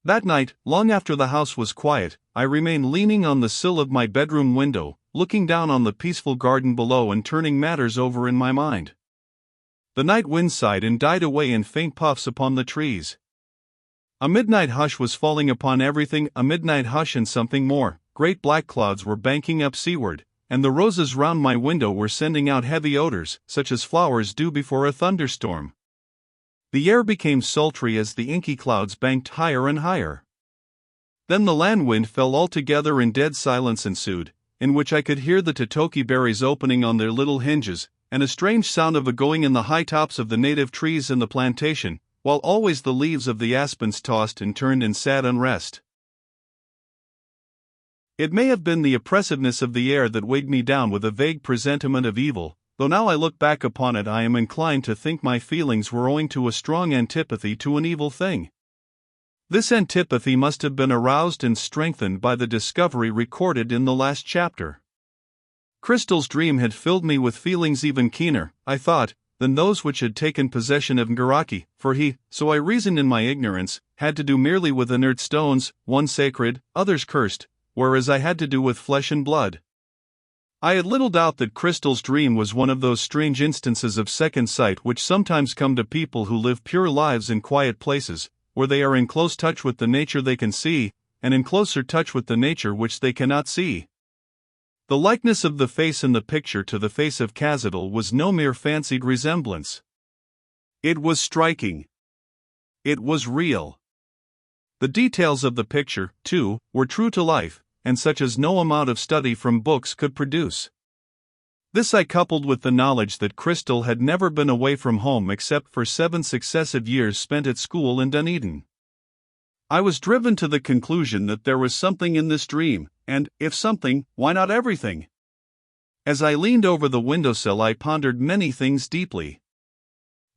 That night, long after the house was quiet, I remained leaning on the sill of my bedroom window, looking down on the peaceful garden below and turning matters over in my mind. The night wind sighed and died away in faint puffs upon the trees. A midnight hush was falling upon everything, a midnight hush and something more. Great black clouds were banking up seaward, and the roses round my window were sending out heavy odors, such as flowers do before a thunderstorm. The air became sultry as the inky clouds banked higher and higher. Then the land wind fell altogether and dead silence ensued, in which I could hear the totoki berries opening on their little hinges, and a strange sound of a going in the high tops of the native trees in the plantation, while always the leaves of the aspens tossed and turned in sad unrest. It may have been the oppressiveness of the air that weighed me down with a vague presentiment of evil, though now I look back upon it I am inclined to think my feelings were owing to a strong antipathy to an evil thing. This antipathy must have been aroused and strengthened by the discovery recorded in the last chapter. Crystal's dream had filled me with feelings even keener, I thought, than those which had taken possession of Ngaraki, for he, so I reasoned in my ignorance, had to do merely with inert stones, one sacred, others cursed, whereas I had to do with flesh and blood. I had little doubt that Crystal's dream was one of those strange instances of second sight which sometimes come to people who live pure lives in quiet places, where they are in close touch with the nature they can see, and in closer touch with the nature which they cannot see. The likeness of the face in the picture to the face of Cazadel was no mere fancied resemblance. It was striking. It was real. The details of the picture, too, were true to life, and such as no amount of study from books could produce. This I coupled with the knowledge that Crystal had never been away from home except for 7 successive years spent at school in Dunedin. I was driven to the conclusion that there was something in this dream, and, if something, why not everything? As I leaned over the windowsill I pondered many things deeply.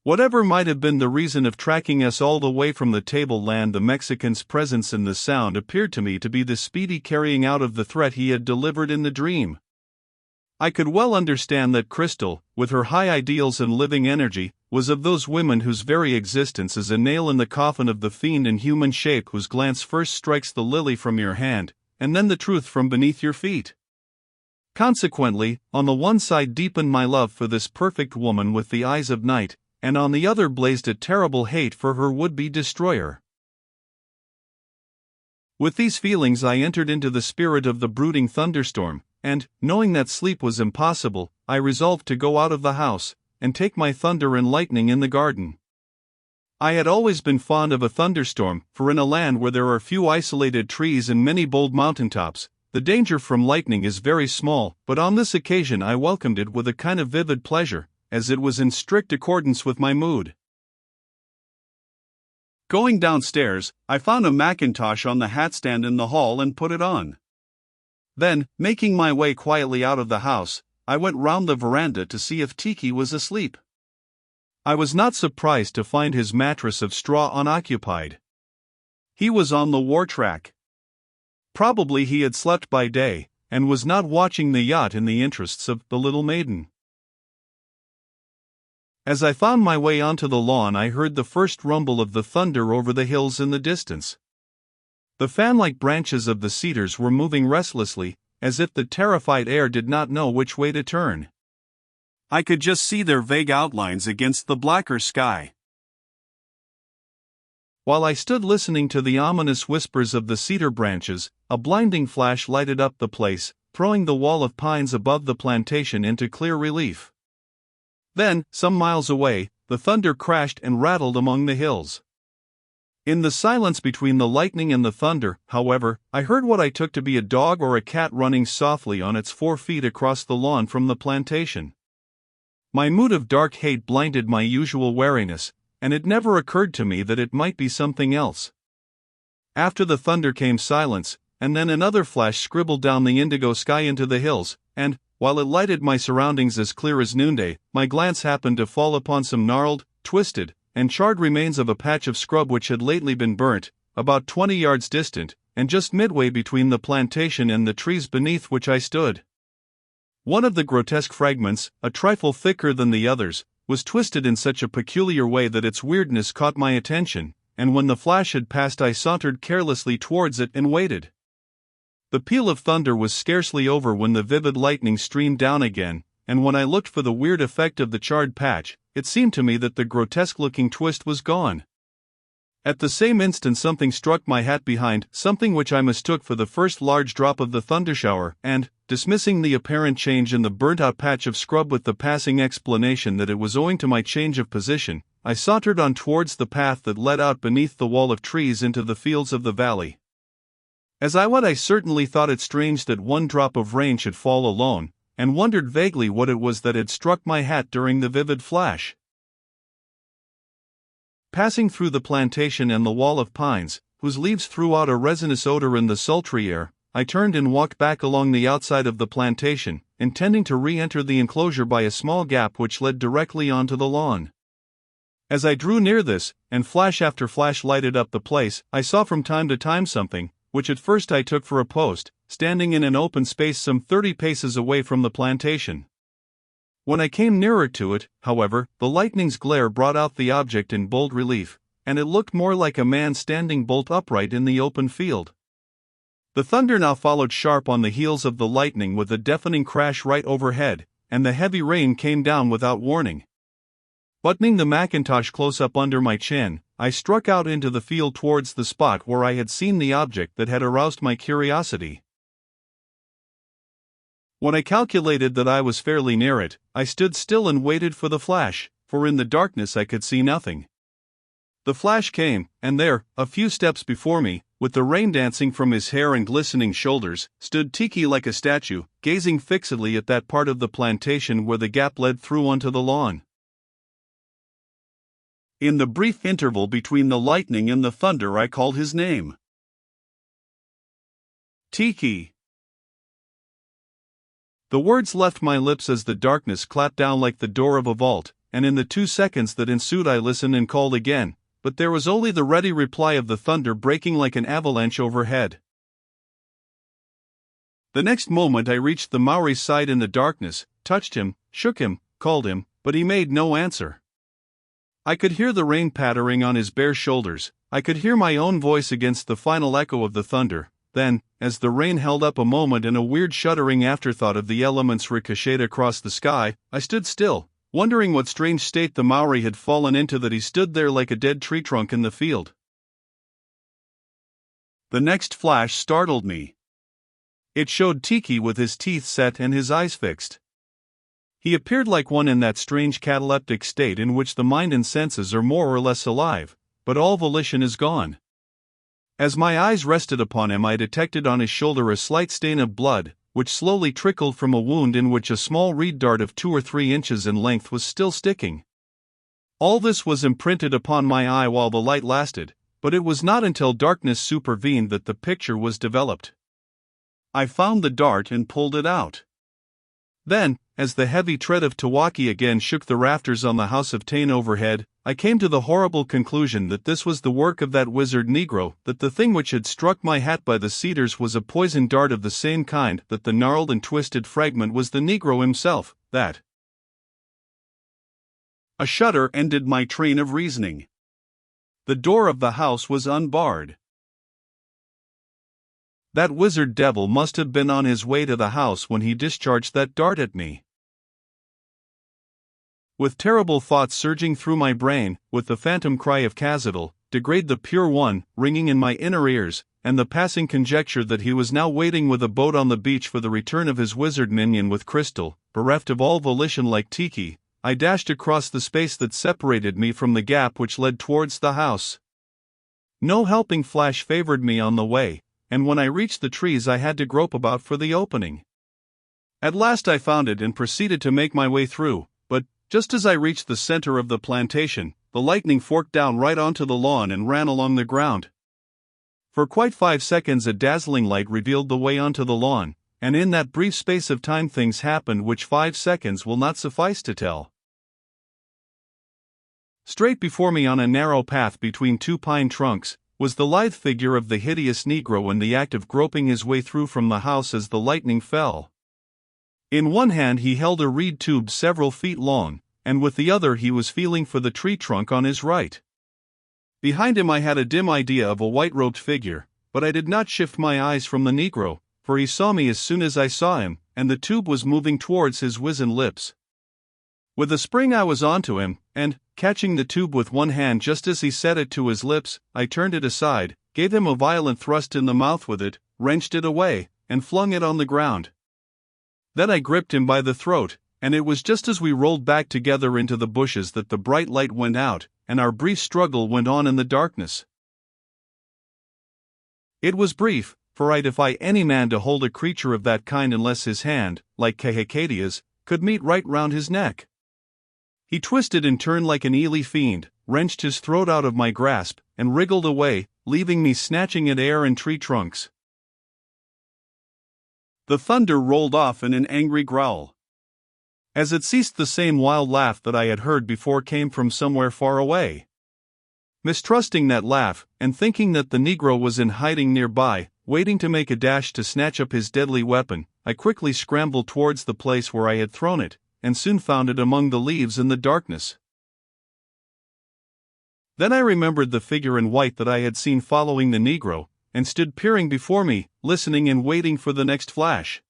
Whatever might have been the reason of tracking us all the way from the tableland, the Mexican's presence in the sound appeared to me to be the speedy carrying out of the threat he had delivered in the dream. I could well understand that Crystal, with her high ideals and living energy, was of those women whose very existence is a nail in the coffin of the fiend in human shape whose glance first strikes the lily from your hand, and then the truth from beneath your feet. Consequently, on the one side deepened my love for this perfect woman with the eyes of night, and on the other blazed a terrible hate for her would-be destroyer. With these feelings I entered into the spirit of the brooding thunderstorm, and, knowing that sleep was impossible, I resolved to go out of the house, and take my thunder and lightning in the garden. I had always been fond of a thunderstorm, for in a land where there are few isolated trees and many bold mountaintops, the danger from lightning is very small, but on this occasion I welcomed it with a kind of vivid pleasure, as it was in strict accordance with my mood. Going downstairs, I found a mackintosh on the hatstand in the hall and put it on. Then, making my way quietly out of the house, I went round the veranda to see if Tiki was asleep. I was not surprised to find his mattress of straw unoccupied. He was on the war track. Probably he had slept by day, and was not watching the yacht in the interests of the little maiden. As I found my way onto the lawn I heard the first rumble of the thunder over the hills in the distance. The fan-like branches of the cedars were moving restlessly, as if the terrified air did not know which way to turn. I could just see their vague outlines against the blacker sky. While I stood listening to the ominous whispers of the cedar branches, a blinding flash lighted up the place, throwing the wall of pines above the plantation into clear relief. Then, some miles away, the thunder crashed and rattled among the hills. In the silence between the lightning and the thunder, however, I heard what I took to be a dog or a cat running softly on its 4 feet across the lawn from the plantation. My mood of dark hate blinded my usual wariness, and it never occurred to me that it might be something else. After the thunder came silence, and then another flash scribbled down the indigo sky into the hills, and, while it lighted my surroundings as clear as noonday, my glance happened to fall upon some gnarled, twisted, and charred remains of a patch of scrub which had lately been burnt, about 20 yards distant, and just midway between the plantation and the trees beneath which I stood. One of the grotesque fragments, a trifle thicker than the others, was twisted in such a peculiar way that its weirdness caught my attention, and when the flash had passed I sauntered carelessly towards it and waited. The peal of thunder was scarcely over when the vivid lightning streamed down again, and when I looked for the weird effect of the charred patch, it seemed to me that the grotesque-looking twist was gone. At the same instant something struck my hat behind, something which I mistook for the first large drop of the thundershower, and, dismissing the apparent change in the burnt-out patch of scrub with the passing explanation that it was owing to my change of position, I sauntered on towards the path that led out beneath the wall of trees into the fields of the valley. As I went I certainly thought it strange that one drop of rain should fall alone, and wondered vaguely what it was that had struck my hat during the vivid flash. Passing through the plantation and the wall of pines, whose leaves threw out a resinous odor in the sultry air, I turned and walked back along the outside of the plantation, intending to re-enter the enclosure by a small gap which led directly onto the lawn. As I drew near this, and flash after flash lighted up the place, I saw from time to time something, which at first I took for a post, standing in an open space some 30 paces away from the plantation. When I came nearer to it, however, the lightning's glare brought out the object in bold relief, and it looked more like a man standing bolt upright in the open field. The thunder now followed sharp on the heels of the lightning with a deafening crash right overhead, and the heavy rain came down without warning. Buttoning the mackintosh close up under my chin, I struck out into the field towards the spot where I had seen the object that had aroused my curiosity. When I calculated that I was fairly near it, I stood still and waited for the flash, for in the darkness I could see nothing. The flash came, and there, a few steps before me, with the rain dancing from his hair and glistening shoulders, stood Tiki like a statue, gazing fixedly at that part of the plantation where the gap led through onto the lawn. In the brief interval between the lightning and the thunder I called his name. Tiki. The words left my lips as the darkness clapped down like the door of a vault, and in the 2 seconds that ensued I listened and called again, but there was only the ready reply of the thunder breaking like an avalanche overhead. The next moment I reached the Maori's side in the darkness, touched him, shook him, called him, but he made no answer. I could hear the rain pattering on his bare shoulders, I could hear my own voice against the final echo of the thunder. Then, as the rain held up a moment and a weird shuddering afterthought of the elements ricocheted across the sky, I stood still, wondering what strange state the Maori had fallen into that he stood there like a dead tree trunk in the field. The next flash startled me. It showed Tiki with his teeth set and his eyes fixed. He appeared like one in that strange cataleptic state in which the mind and senses are more or less alive, but all volition is gone. As my eyes rested upon him I detected on his shoulder a slight stain of blood, which slowly trickled from a wound in which a small reed dart of 2 or 3 inches in length was still sticking. All this was imprinted upon my eye while the light lasted, but it was not until darkness supervened that the picture was developed. I found the dart and pulled it out. Then, as the heavy tread of Tawaki again shook the rafters on the house of Tane overhead, I came to the horrible conclusion that this was the work of that wizard Negro, that the thing which had struck my hat by the cedars was a poisoned dart of the same kind, that the gnarled and twisted fragment was the Negro himself, that. A shudder ended my train of reasoning. The door of the house was unbarred. That wizard devil must have been on his way to the house when he discharged that dart at me. With terrible thoughts surging through my brain, with the phantom cry of Kazadal, degrade the pure one, ringing in my inner ears, and the passing conjecture that he was now waiting with a boat on the beach for the return of his wizard minion with crystal, bereft of all volition like Tiki, I dashed across the space that separated me from the gap which led towards the house. No helping flash favored me on the way, and when I reached the trees I had to grope about for the opening. At last I found it and proceeded to make my way through, but, just as I reached the center of the plantation, the lightning forked down right onto the lawn and ran along the ground. For quite 5 seconds a dazzling light revealed the way onto the lawn, and in that brief space of time things happened which 5 seconds will not suffice to tell. Straight before me on a narrow path between 2 pine trunks, was the lithe figure of the hideous Negro in the act of groping his way through from the house as the lightning fell. In one hand he held a reed tube several feet long, and with the other he was feeling for the tree trunk on his right. Behind him I had a dim idea of a white-robed figure, but I did not shift my eyes from the Negro, for he saw me as soon as I saw him, and the tube was moving towards his wizened lips. With a spring I was onto him, and, catching the tube with one hand just as he set it to his lips, I turned it aside, gave him a violent thrust in the mouth with it, wrenched it away, and flung it on the ground. Then I gripped him by the throat, and it was just as we rolled back together into the bushes that the bright light went out, and our brief struggle went on in the darkness. It was brief, for I defy any man to hold a creature of that kind unless his hand, like Kahekadia's, could meet right round his neck. He twisted and turned like an eely fiend, wrenched his throat out of my grasp, and wriggled away, leaving me snatching at air and tree trunks. The thunder rolled off in an angry growl. As it ceased, the same wild laugh that I had heard before came from somewhere far away. Mistrusting that laugh, and thinking that the Negro was in hiding nearby, waiting to make a dash to snatch up his deadly weapon, I quickly scrambled towards the place where I had thrown it, and soon found it among the leaves in the darkness. Then I remembered the figure in white that I had seen following the Negro, and stood peering before me, listening and waiting for the next flash.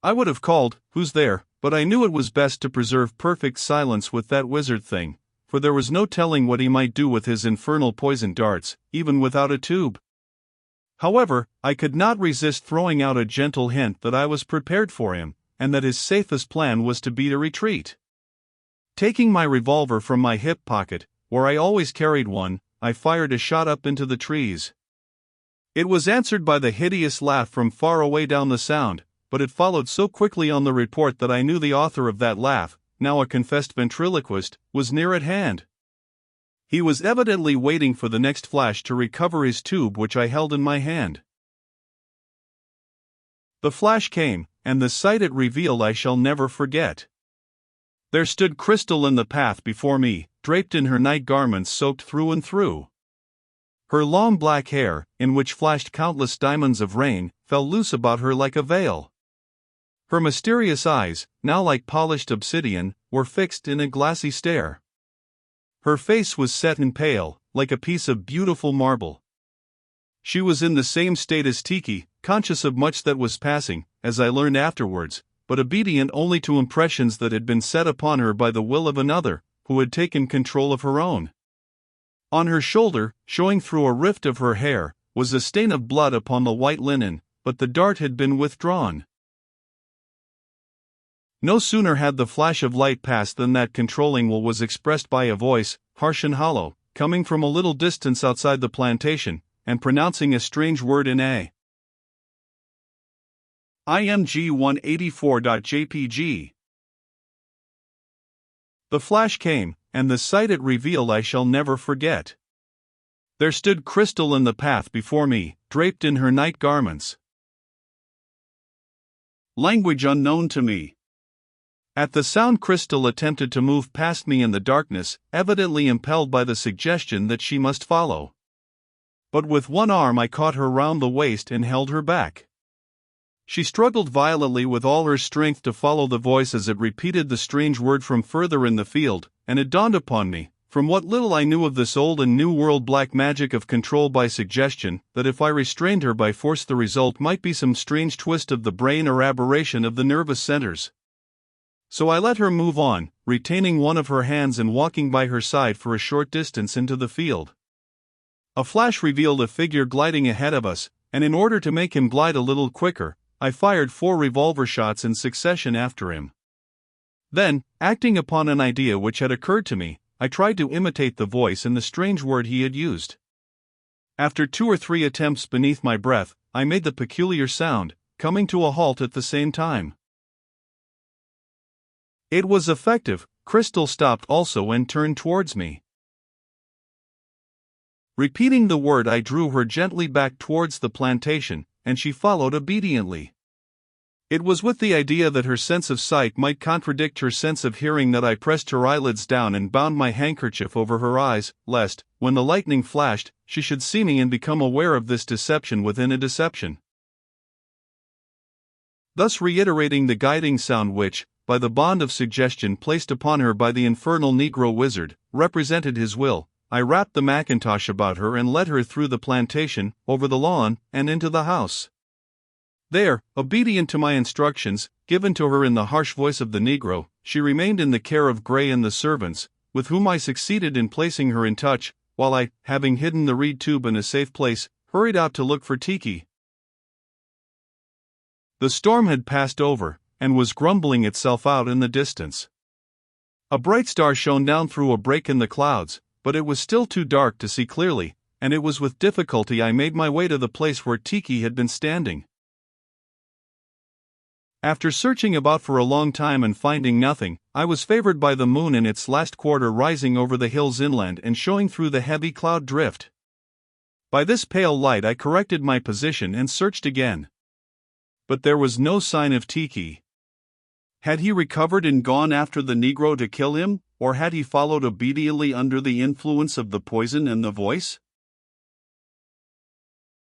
I would have called, "Who's there?" but I knew it was best to preserve perfect silence with that wizard thing, for there was no telling what he might do with his infernal poison darts, even without a tube. However, I could not resist throwing out a gentle hint that I was prepared for him, and that his safest plan was to beat a retreat. Taking my revolver from my hip pocket, where I always carried one, I fired a shot up into the trees. It was answered by the hideous laugh from far away down the sound, but it followed so quickly on the report that I knew the author of that laugh, now a confessed ventriloquist, was near at hand. He was evidently waiting for the next flash to recover his tube which I held in my hand. The flash came, and the sight it revealed I shall never forget. There stood Crystal in the path before me, draped in her night garments soaked through and through. Her long black hair, in which flashed countless diamonds of rain, fell loose about her like a veil. Her mysterious eyes, now like polished obsidian, were fixed in a glassy stare. Her face was set and pale, like a piece of beautiful marble. She was in the same state as Tiki, conscious of much that was passing, as I learned afterwards, but obedient only to impressions that had been set upon her by the will of another, who had taken control of her own. On her shoulder, showing through a rift of her hair, was a stain of blood upon the white linen, but the dart had been withdrawn. No sooner had the flash of light passed than that controlling will was expressed by a voice, harsh and hollow, coming from a little distance outside the plantation, and pronouncing a strange word in a IMG 184.jpg. The flash came, and the sight it revealed I shall never forget. There stood Crystal in the path before me, draped in her night garments. Language unknown to me. At the sound, Crystal attempted to move past me in the darkness, evidently impelled by the suggestion that she must follow. But with one arm I caught her round the waist and held her back. She struggled violently with all her strength to follow the voice as it repeated the strange word from further in the field, and it dawned upon me, from what little I knew of this old and new world black magic of control by suggestion, that if I restrained her by force the result might be some strange twist of the brain or aberration of the nervous centers. So I let her move on, retaining one of her hands and walking by her side for a short distance into the field. A flash revealed a figure gliding ahead of us, and in order to make him glide a little quicker, I fired 4 revolver shots in succession after him. Then, acting upon an idea which had occurred to me, I tried to imitate the voice and the strange word he had used. After 2 or 3 attempts beneath my breath, I made the peculiar sound, coming to a halt at the same time. It was effective. Crystal stopped also and turned towards me. Repeating the word, I drew her gently back towards the plantation, and she followed obediently. It was with the idea that her sense of sight might contradict her sense of hearing that I pressed her eyelids down and bound my handkerchief over her eyes, lest, when the lightning flashed, she should see me and become aware of this deception within a deception. Thus reiterating the guiding sound which, by the bond of suggestion placed upon her by the infernal Negro wizard, represented his will, I wrapped the mackintosh about her and led her through the plantation, over the lawn, and into the house. There, obedient to my instructions, given to her in the harsh voice of the Negro, she remained in the care of Gray and the servants, with whom I succeeded in placing her in touch, while I, having hidden the reed tube in a safe place, hurried out to look for Tiki. The storm had passed over, and was grumbling itself out in the distance. A bright star shone down through a break in the clouds, but it was still too dark to see clearly, and it was with difficulty I made my way to the place where Tiki had been standing. After searching about for a long time and finding nothing, I was favored by the moon in its last quarter rising over the hills inland and showing through the heavy cloud drift. By this pale light I corrected my position and searched again. But there was no sign of Tiki. Had he recovered and gone after the Negro to kill him, or had he followed obediently under the influence of the poison and the voice?